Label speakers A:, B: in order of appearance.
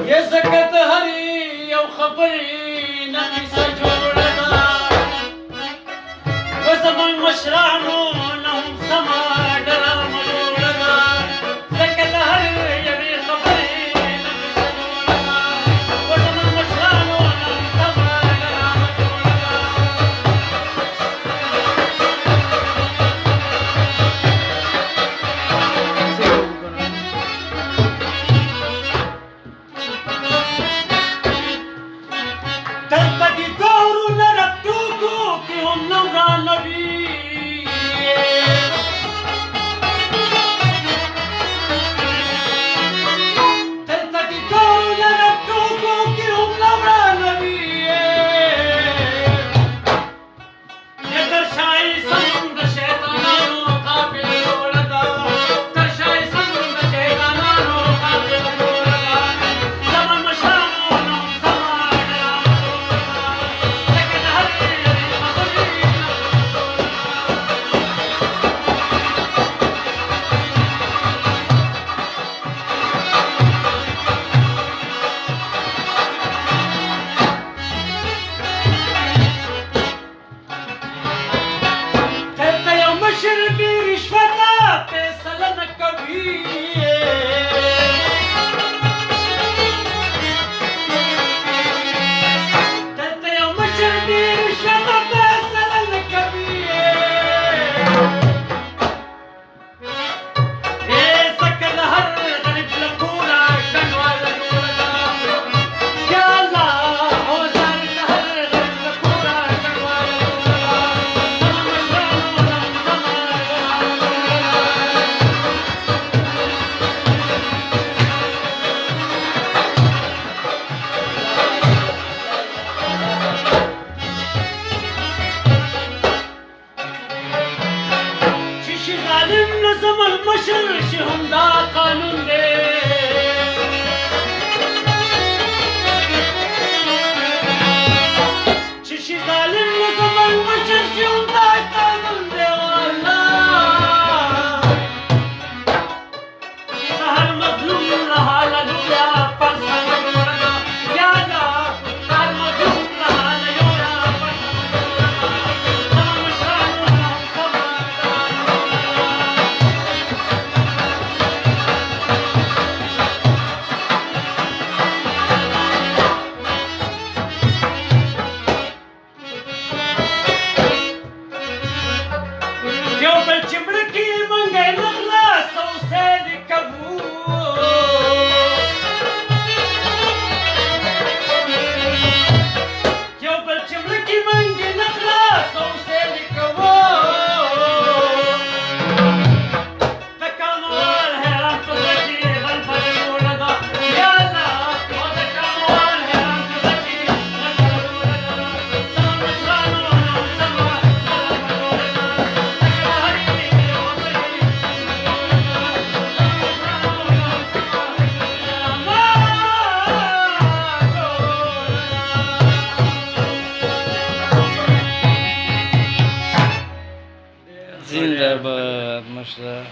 A: يا زكاة هري يا خبري نقيسة جوردة وزمن مشرعنو نهم سما درام جوردة زكاة هري يا خبري نقيسة جوردة وزمن مشرعنو نهم سما درام تلتقي دور نربطوكو كيهم نورا نبي تلتقي دور نربطوكو كيهم نورا نبي يقدر شاي سند شيطانانو قابل ولدا ترشاي سند شيطانانو قابل ولدا زمن مشرانو نم سما لكن هري خبري कहता यौम शर्मी रिश्वता फैसला न कभी कहता यौम शर्मी रिश्वता फैसला न कभी ये सकल हर गरीब लपूरा कनवाला नूरदा या अल्लाह हो सर हर गरीब लपूरा कनवाला नूरदा شي ظالم نظم المشر شي هم دا قانون دی شي ظالم نظم المشر شي هم دا قانون دی والله هر مظلوم لحاله لولا پرسا وردا یا الله هر مظلوم لحاله لولا پرسا وردا مشرانو سما یو بل چمړکی منګه نغلا سو سید کبو یو بل چمړکی منګه نغلا سو سید کبو تکامل حیران تو زکی غل پر ولدا یا الله او تکامل حیران تو زکی غل پر ولدا سلام مشرانو سما
B: زندباد ماشاءالله